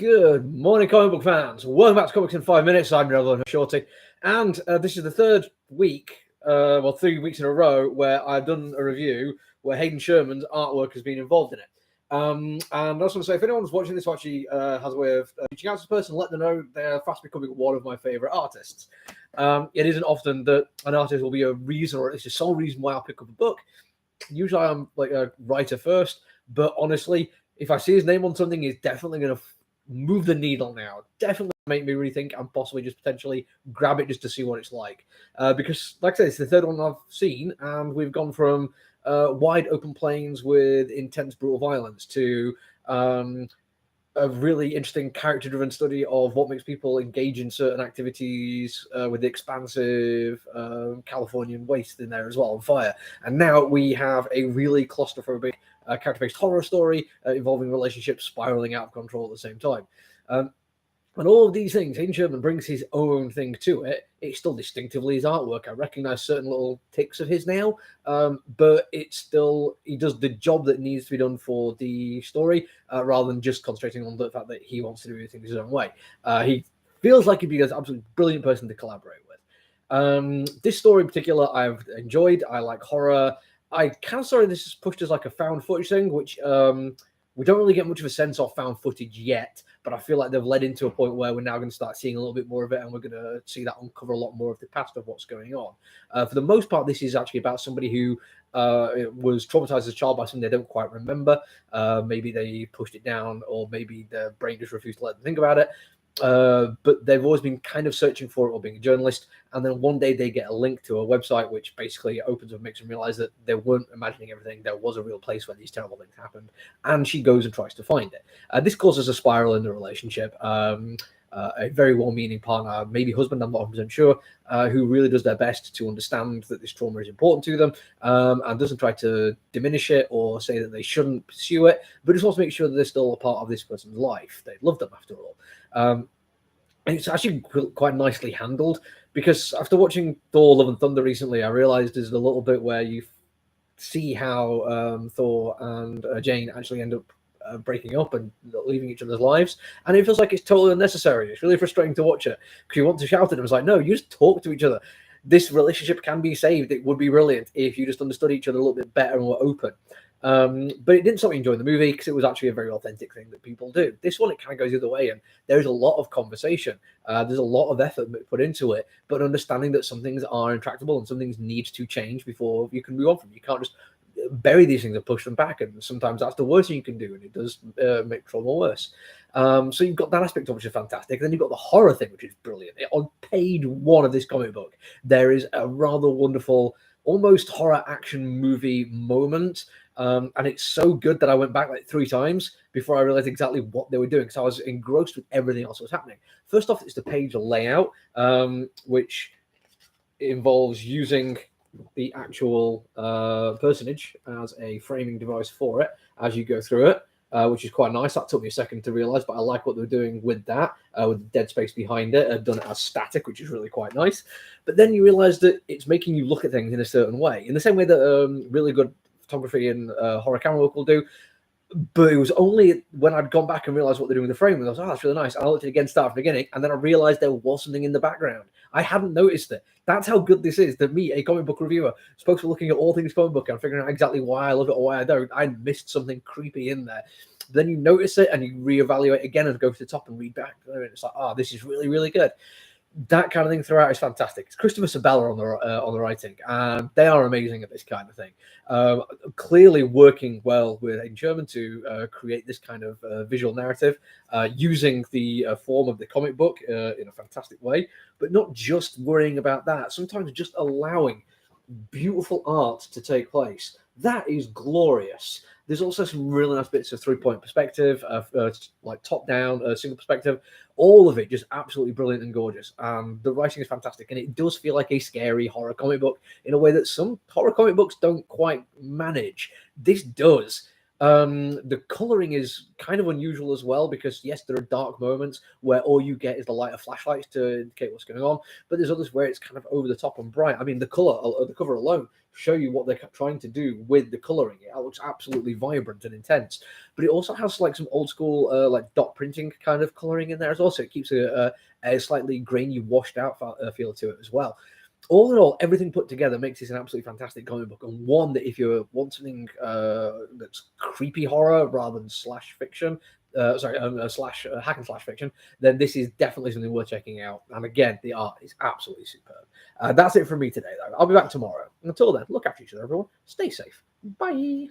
Good morning, comic book fans. Welcome back to Comics in 5 Minutes. I'm Revel Shorty, and this is the third week, 3 weeks in a row, where I've done a review where Hayden Sherman's artwork has been involved in it. And I just want to say, if anyone's watching this, who actually has a way of reaching out to this person, let them know they're fast becoming one of my favorite artists. It isn't often that an artist will be a reason, or at least the sole reason why I'll pick up a book. Usually I'm like a writer first, but honestly, if I see his name on something, he's definitely going to move the needle now. Definitely make me rethink and possibly just potentially grab it just to see what it's like. Because, like I said, it's the third one I've seen, and we've gone from wide open plains with intense brutal violence to a really interesting character-driven study of what makes people engage in certain activities with the expansive Californian waste in there as well, on fire. And now we have a really claustrophobic character-based horror story involving relationships spiraling out of control at the same time. And all of these things, Hayden Sherman brings his own thing to it. It's still distinctively his artwork. I recognize certain little ticks of his now, but it's still, he does the job that needs to be done for the story, rather than just concentrating on the fact that he wants to do things his own way. He feels like he'd be an absolutely brilliant person to collaborate with. This story in particular, I've enjoyed. I like horror. I kind of sorry this is pushed as like a found footage thing, which we don't really get much of a sense of found footage yet, but I feel like they've led into a point where we're now going to start seeing a little bit more of it, and we're going to see that uncover a lot more of the past of what's going on. For the most part, this is actually about somebody who was traumatized as a child by something they don't quite remember. Maybe they pushed it down, or maybe their brain just refused to let them think about it. But they've always been kind of searching for it, or being a journalist, and then one day they get a link to a website which basically opens and makes them realize that they weren't imagining everything. There was a real place where these terrible things happened, and she goes and tries to find it. This causes a spiral in the relationship. A very well-meaning partner, maybe husband, I'm not 100% sure, who really does their best to understand that this trauma is important to them, and doesn't try to diminish it or say that they shouldn't pursue it, but just wants to make sure that they're still a part of this person's life. They love them after all. And it's actually quite nicely handled, because after watching Thor: Love and Thunder recently, I realized there's a little bit where you see how Thor and Jane actually end up breaking up and leaving each other's lives, and it feels like it's totally unnecessary. It's really frustrating to watch it, because you want to shout at them. It's like, no, you just talk to each other. This relationship can be saved. It would be brilliant if you just understood each other a little bit better and were open. But it didn't stop me enjoying the movie, because it was actually a very authentic thing that people do. This one, it kind of goes the other way, and there's a lot of conversation. There's a lot of effort put into it, but understanding that some things are intractable and some things need to change before you can move on from them. You can't just bury these things and push them back, and sometimes that's the worst thing you can do, and it does make trauma worse. So you've got that aspect of which is fantastic. Then you've got the horror thing, which is brilliant. On page 1 of this comic book, there is a rather wonderful, almost horror action movie moment. And it's so good that I went back like 3 times before I realized exactly what they were doing, because I was engrossed with everything else that was happening. First off, it's the page layout, which involves using the actual personage as a framing device for it as you go through it, which is quite nice. That took me a second to realize, but I like what they're doing with that, with the dead space behind it, done it as static, which is really quite nice. But then you realize that it's making you look at things in a certain way, in the same way that really good photography and horror camera work will do. But it was only when I'd gone back and realized what they're doing with the frame, and I was, oh, that's really nice. And I looked at it again, start from the beginning, and then I realized there was something in the background. I hadn't noticed it. That's how good this is. That me, a comic book reviewer, supposed to be looking at all things comic book and figuring out exactly why I love it or why I don't. I missed something creepy in there. But then you notice it and you reevaluate again and go to the top and read back. And it's like, oh, this is really, really good. That kind of thing throughout is fantastic. It's Christopher Sabella on the writing, and they are amazing at this kind of thing. Clearly working well with Hayden Sherman to create this kind of visual narrative, using the form of the comic book in a fantastic way, but not just worrying about that. Sometimes just allowing beautiful art to take place. That is glorious. There's also some really nice bits of 3-point perspective, like top-down, single perspective. All of it just absolutely brilliant and gorgeous. The writing is fantastic, and it does feel like a scary horror comic book in a way that some horror comic books don't quite manage. This does. The coloring is kind of unusual as well because yes, there are dark moments where all you get is the light of flashlights to indicate what's going on, but there's others where it's kind of over the top and bright. I mean, the cover alone show you what they're trying to do with the coloring. It looks absolutely vibrant and intense, but it also has like some old school like dot printing kind of coloring in there as well. So it keeps a slightly grainy, washed out feel to it as well. All in all, everything put together makes this an absolutely fantastic comic book, and one that if you want something that's creepy horror rather than slash fiction, slash hack and slash fiction, then this is definitely something worth checking out. And again, the art is absolutely superb. That's it from me today, though. I'll be back tomorrow. Until then, look after each other, everyone. Stay safe. Bye.